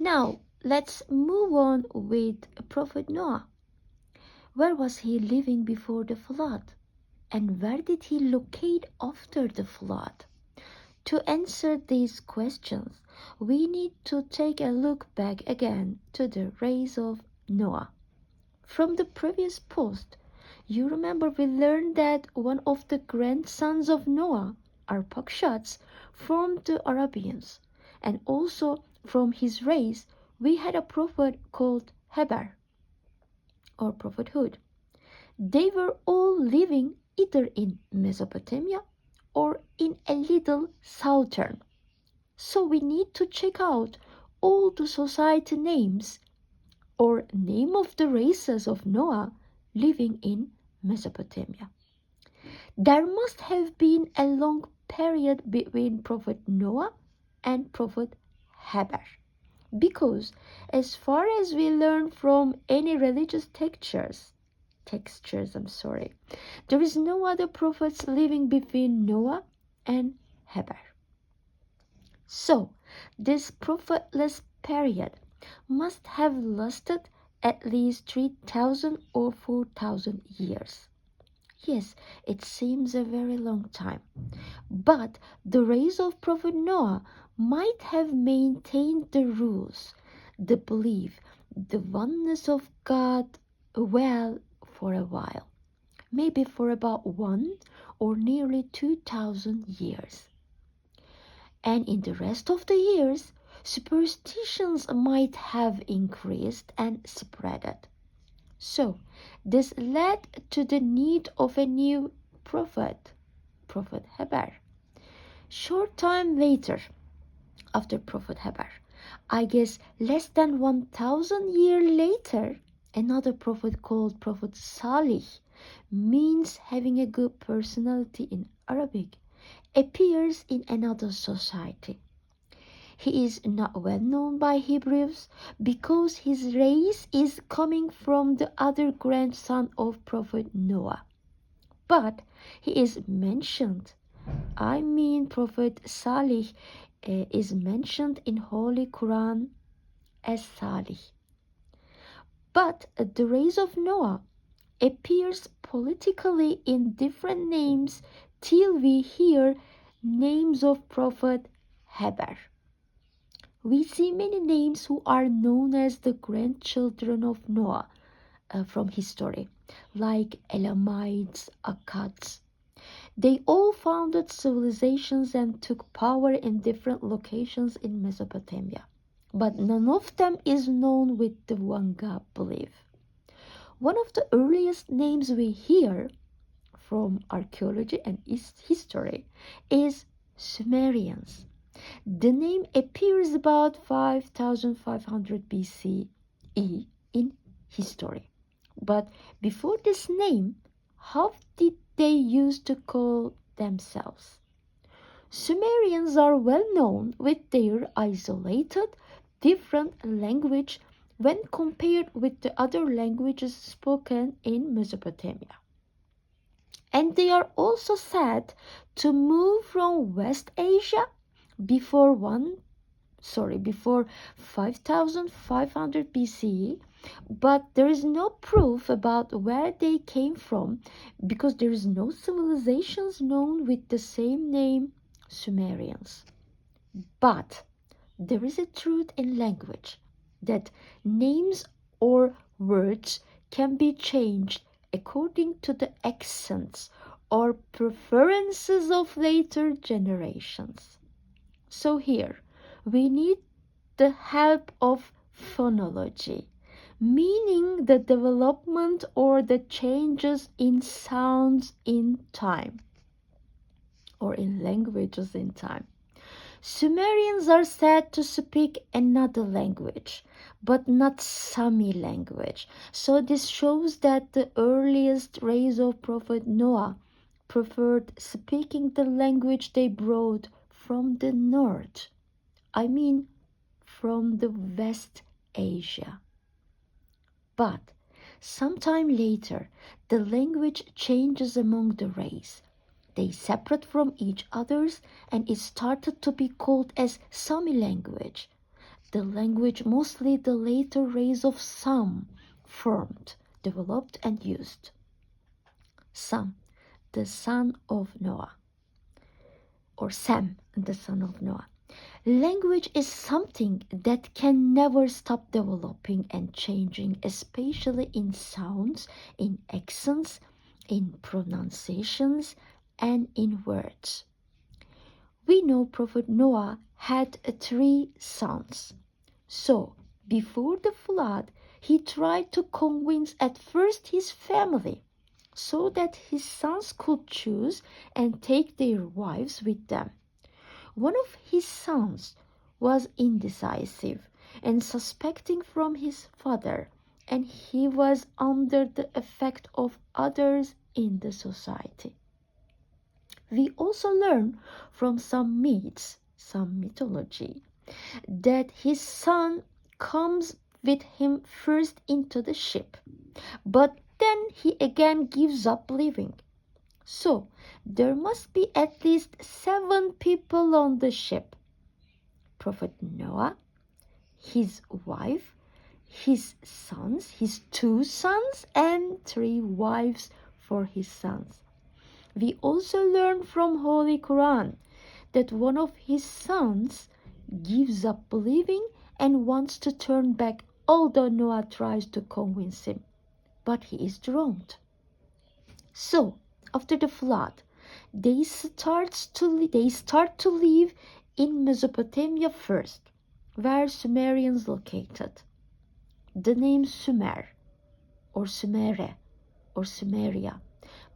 Now, let's move on with Prophet Noah. Where was he living before the flood? And where did he locate after the flood? To answer these questions, we need to take a look back again to the race of Noah. From the previous post, you remember we learned that one of the grandsons of Noah, Arpachshad, from the Arabians, and also from his race we had a prophet called Heber or prophethood. They were all living either in Mesopotamia or in a little southern. So we need to check out all the society names or name of the races of Noah living in Mesopotamia. There must have been a long period between Prophet Noah and Prophet Heber, because as far as we learn from any religious textures, there is no other prophets living between Noah and Heber. So this prophetless period must have lasted at least 3,000 or 4,000 years. Yes, it seems a very long time. But the race of Prophet Noah might have maintained the rules, the belief, the oneness of God well for a while, maybe for about 1 or nearly 2,000 years. And in the rest of the years, superstitions might have increased and spreaded. So, this led to the need of a new prophet, Prophet Heber. Short time later, after Prophet Heber, I guess less than 1,000 years later, another prophet called Prophet Salih, means having a good personality in Arabic, appears in another society. He is not well known by Hebrews because his race is coming from the other grandson of Prophet Noah. But he is mentioned. Prophet Salih is mentioned in Holy Quran as Salih. But the race of Noah appears politically in different names till we hear names of Prophet Heber. We see many names who are known as the grandchildren of Noah from history, like Elamites, Akkads. They all founded civilizations and took power in different locations in Mesopotamia. But none of them is known with the one God belief. One of the earliest names we hear from archaeology and history is Sumerians. The name appears about 5,500 BCE in history. But before this name, how did they used to call themselves? Sumerians are well known with their isolated, different language when compared with the other languages spoken in Mesopotamia. And they are also said to move from West Asia before 5,500 BCE, but there is no proof about where they came from because there is no civilizations known with the same name, Sumerians. But there is a truth in language that names or words can be changed according to the accents or preferences of later generations. So here, we need the help of phonology, meaning the development or the changes in sounds in time, or in languages in time. Sumerians are said to speak another language, but not Sami language. So this shows that the earliest race of Prophet Noah preferred speaking the language they brought from the north. From the West Asia. But sometime later, the language changes among the race. They separate from each others and it started to be called as Sami language. the language mostly the later race of Sam formed, developed, and used. Sam, the son of Noah, or Sam, the son of Noah. Language is something that can never stop developing and changing, especially in sounds, in accents, in pronunciations, and in words. We know Prophet Noah had 3 sons. So, before the flood, he tried to convince at first his family so that his sons could choose and take their wives with them. One of his sons was indecisive and suspecting from his father, and he was under the effect of others in the society. We also learn from some myths, some mythology, that his son comes with him first into the ship, but then he again gives up living. So there must be at least 7 people on the ship. Prophet Noah, his wife, his sons, his 2 sons, and 3 wives for his sons. We also learn from Holy Quran that one of his sons gives up believing and wants to turn back, although Noah tries to convince him, but he is drowned. So, after the flood, they start to live in Mesopotamia first, where Sumerians located. The name Sumer, or Sumere, or Sumeria,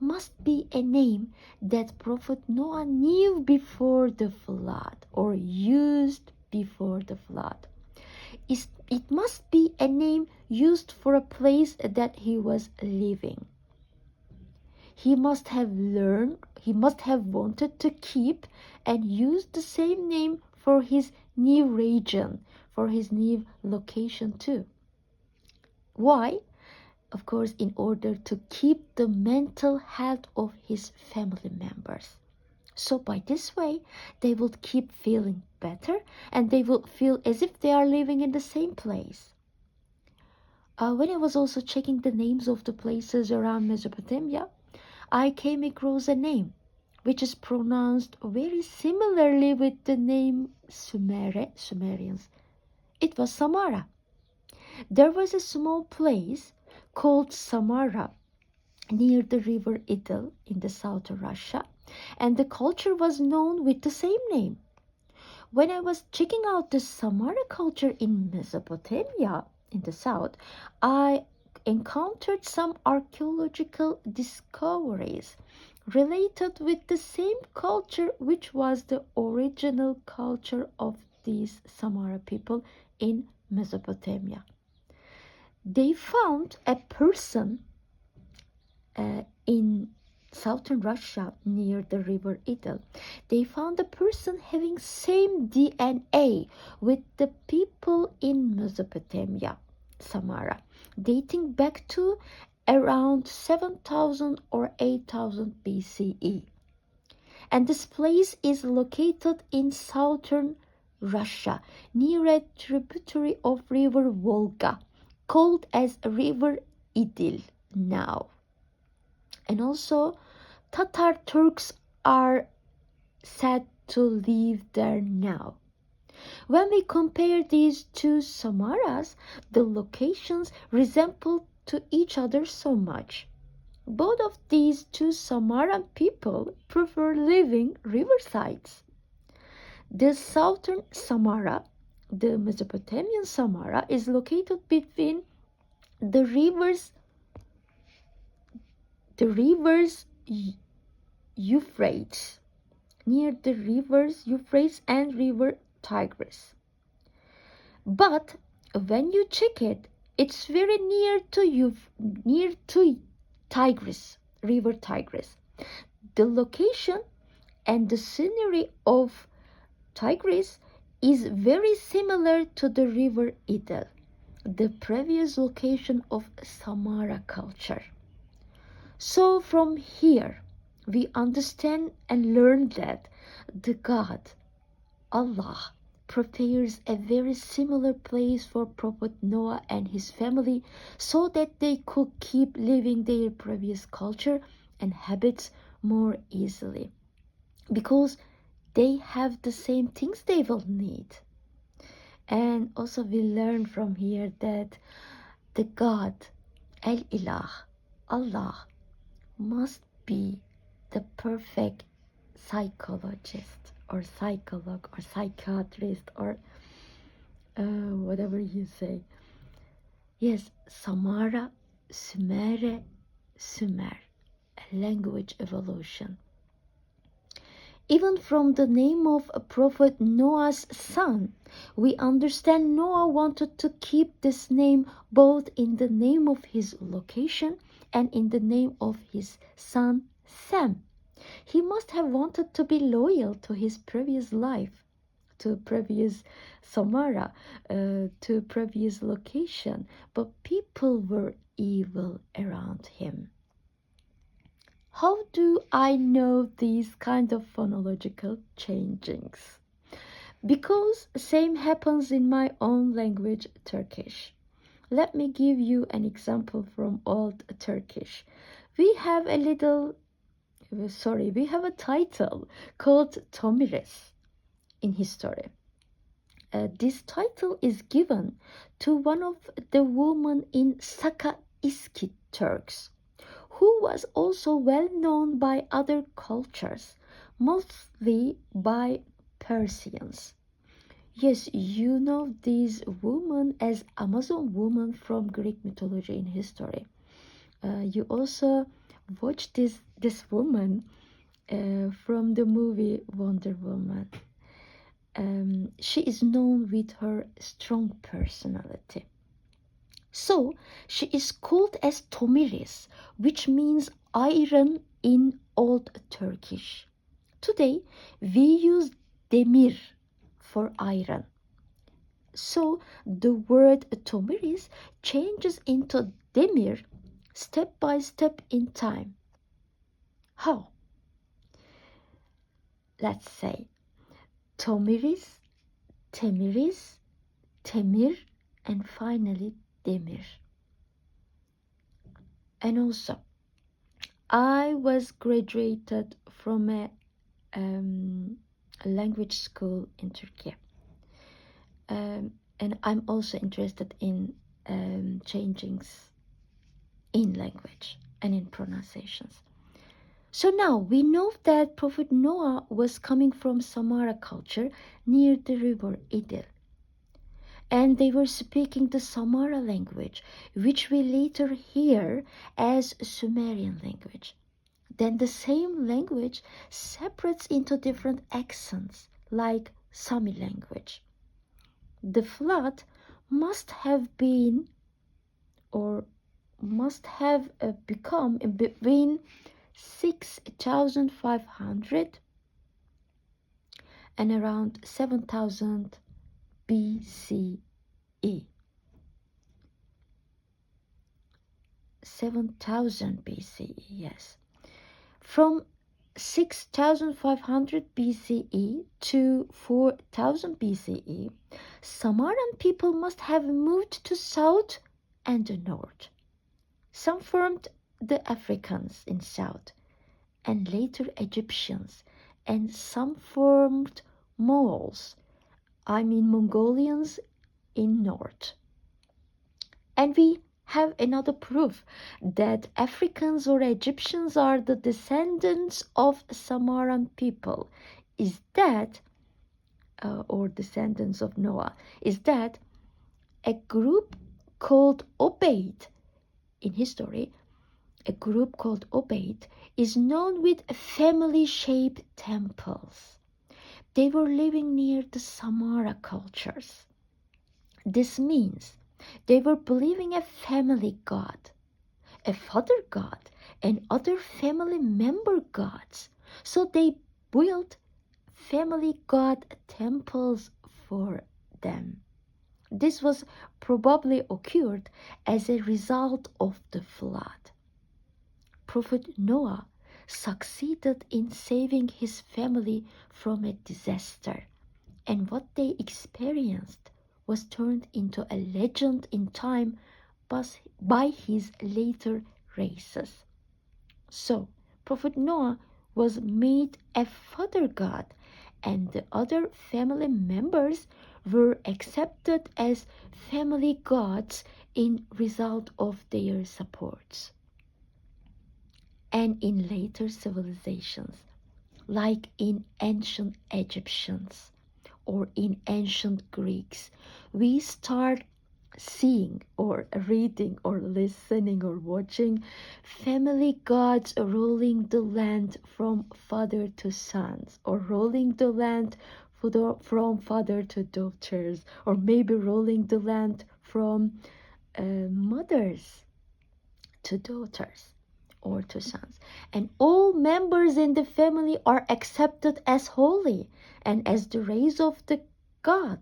must be a name that Prophet Noah knew before the flood, or used before the flood. It must be a name used for a place that he was living. He must have wanted to keep and use the same name for his new region, for his new location too. Why? Of course, in order to keep the mental health of his family members. So by this way, they would keep feeling better and they would feel as if they are living in the same place. When I was also checking the names of the places around Mesopotamia, I came across a name which is pronounced very similarly with the name Sumerians. It was Samara. There was a small place called Samara near the river Idil in the southern Russia, and the culture was known with the same name. When I was checking out the Samara culture in Mesopotamia in the south, I encountered some archaeological discoveries related with the same culture which was the original culture of these Samara people in Mesopotamia. They found a person in southern Russia near the river Idil. They found a person having same DNA with the people in Mesopotamia, Samara, dating back to around 7,000 or 8,000 BCE. And this place is located in southern Russia, near a tributary of river Volga, called as River Idil now. And also, Tatar Turks are said to live there now. When we compare these 2 Samaras, the locations resemble to each other so much. Both of these 2 Samaran people prefer living riversides. The southern Samara, the Mesopotamian Samara, is located between the rivers Euphrates, near the rivers Euphrates and river Tigris. But when you check it, it's very near to Tigris, river Tigris. The location and the scenery of Tigris is very similar to the river Idil, the previous location of Samara culture. So from here, we understand and learn that the God, Allah, prepares a very similar place for Prophet Noah and his family so that they could keep living their previous culture and habits more easily. Because they have the same things they will need. And also we learn from here that the God, El-Ilah, Allah, must be the perfect psychologist or psycholog or psychiatrist or whatever you say. Yes, Samara, Sumere, Sumer, a language evolution. Even from the name of Prophet Noah's son, we understand Noah wanted to keep this name both in the name of his location and in the name of his son Sam. He must have wanted to be loyal to his previous life, to previous Samara, to previous location, but people were evil around him. How do I know these kind of phonological changings? Because same happens in my own language, Turkish. Let me give you an example from Old Turkish. We have a title called Tomiris in history. This title is given to one of the women in Saka İskit Turks, who was also well known by other cultures, mostly by Persians. Yes, you know these women as Amazon woman from Greek mythology in history. You also watch this woman from the movie Wonder Woman. She is known with her strong personality. So she is called as Tomiris, which means iron in Old Turkish. Today we use demir for iron. So the word Tomiris changes into demir step by step in time. How? Let's say Tomiris, Temiris, Temir, and finally Demir. And also, I was graduated from a language school in Turkey. And I'm also interested in changings in language and in pronunciations. So now we know that Prophet Noah was coming from Samara culture near the river Idil. And they were speaking the Samara language, which we later hear as Sumerian language. Then the same language separates into different accents, like Sami language. The flood must have been or must have become in between 6,500 and around 7,000 BCE. 7,000 BCE, yes. From 6,500 BCE to 4,000 BCE, Samaran people must have moved to south and the north. Some formed the Africans in south, and later Egyptians, and some formed Mongols, Mongolians in north. And we have another proof that Africans or Egyptians are the descendants of Samaran people or descendants of Noah, is that a group called Obeid in history, a group called Obeid is known with family-shaped temples. They were living near the Samara cultures. This means they were believing a family god, a father god, and other family member gods. So they built family god temples for them. This was probably occurred as a result of the flood. Prophet Noah succeeded in saving his family from a disaster, and what they experienced was turned into a legend in time by his later races. So, Prophet Noah was made a father god, and the other family members were accepted as family gods in result of their supports. And in later civilizations, like in ancient Egyptians or in ancient Greeks, we start seeing or reading or listening or watching family gods ruling the land from father to sons, or ruling the land from father to daughters, or maybe ruling the land from mothers to daughters or to sons. And all members in the family are accepted as holy and as the rays of the God.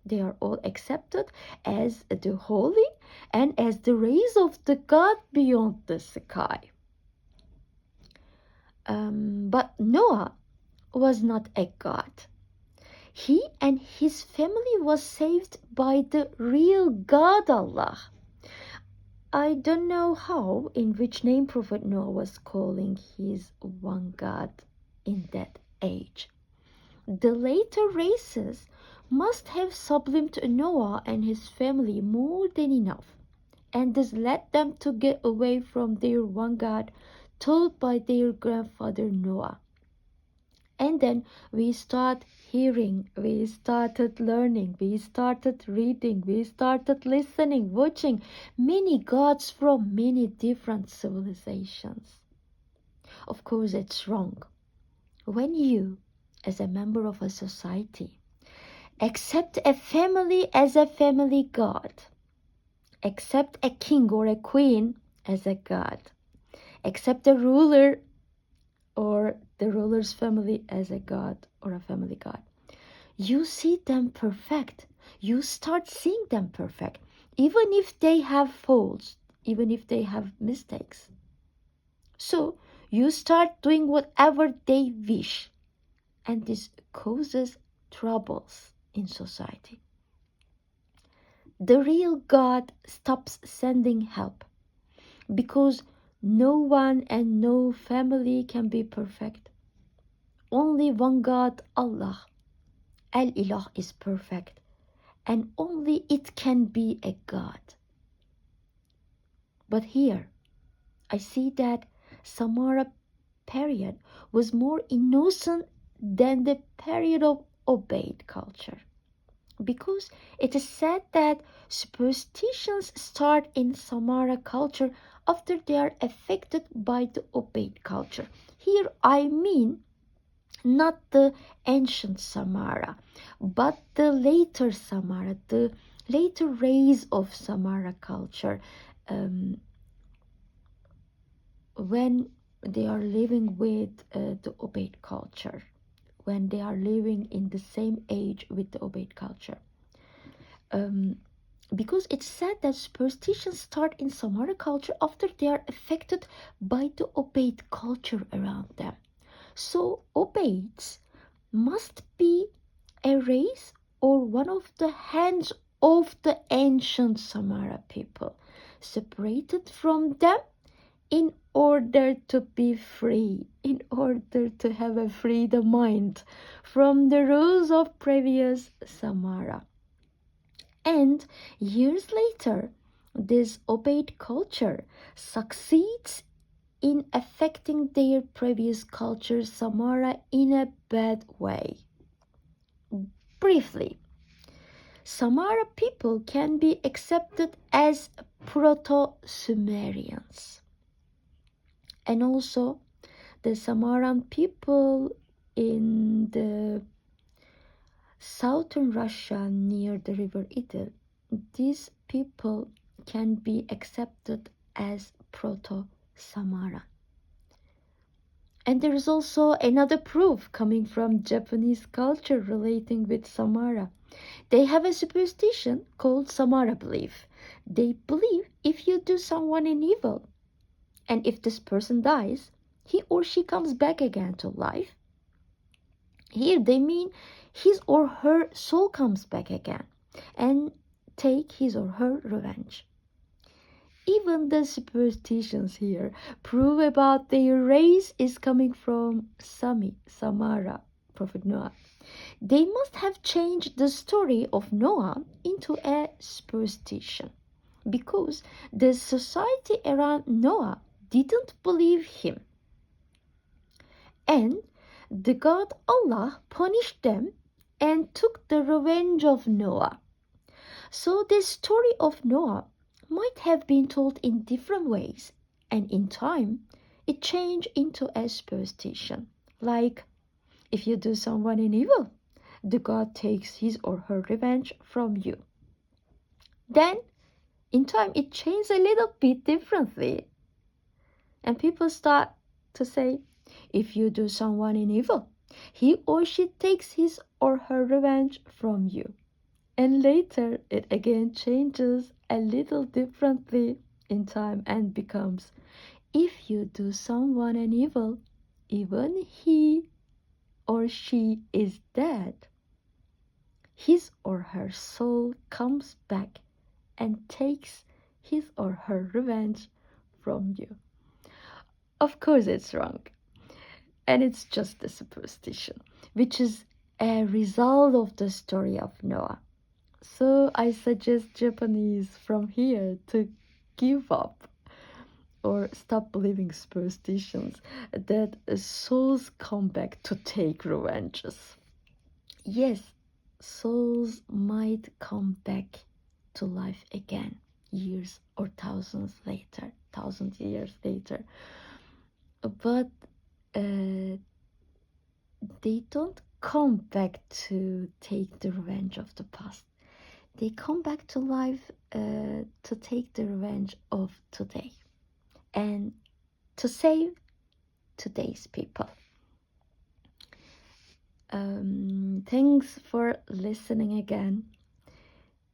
They are all accepted as the holy and as the rays of the God beyond the sky. But Noah was not a god. He and his family was saved by the real God Allah. I don't know how, in which name Prophet Noah was calling his one God in that age. The later races must have sublimed Noah and his family more than enough, and this led them to get away from their one God told by their grandfather Noah. And then we start hearing, we started learning, we started reading, we started listening, watching many gods from many different civilizations. Of course, it's wrong. When you, as a member of a society, accept a family as a family god, accept a king or a queen as a god, accept a ruler or the ruler's family as a god or a family god, you see them perfect. You start seeing them perfect, even if they have faults, even if they have mistakes. So you start doing whatever they wish, and this causes troubles in society. The real God stops sending help because no one and no family can be perfect. Only one God, Allah, Al-Ilah, is perfect, and only it can be a God. But here, I see that Samara period was more innocent than the period of obeyed culture, because it is said that superstitions start in Samara culture after they are affected by the obeyed culture. Here I mean not the ancient Samara, but the later Samara, the later rays of Samara culture, when they are living with the obeyed culture, when they are living in the same age with the obeyed culture. Because it's said that superstitions start in Samara culture after they are affected by the obeyed culture around them. So obeyeds must be a race or one of the hands of the ancient Samara people, separated from them in order to be free, in order to have a freedom mind from the rules of previous Samara. And years later, this obeyed culture succeeds in affecting their previous culture Samara in a bad way. Briefly, Samara people can be accepted as Proto-Sumerians. And also, the Samaran people in the southern Russia near the river Eti, these people can be accepted as Proto-Samara. And there is also another proof coming from Japanese culture relating with Samara. They have a superstition called Samara belief. They believe if you do someone an evil, and if this person dies, he or she comes back again to life. Here they mean his or her soul comes back again and take his or her revenge. Even the superstitions here prove about their race is coming from Samara, Prophet Noah. They must have changed the story of Noah into a superstition because the society around Noah didn't believe him. And the God Allah punished them and took the revenge of Noah. So the story of Noah might have been told in different ways, and in time it changed into a superstition. Like, if you do someone an evil, the God takes his or her revenge from you. Then, in time, it changed a little bit differently. And people start to say, if you do someone an evil, he or she takes his or her revenge from you. And later, it again changes a little differently in time and becomes, if you do someone an evil, even he or she is dead, his or her soul comes back and takes his or her revenge from you. Of course, it's wrong. And it's just a superstition, which is a result of the story of Noah. So I suggest Japanese from here to give up or stop believing superstitions that souls come back to take revenges. Yes, souls might come back to life again years or thousands years later, but they don't come back to take the revenge of the past. They come back to life to take the revenge of today and to save today's people. Thanks for listening again.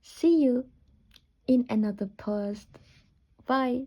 See you in another post. Bye.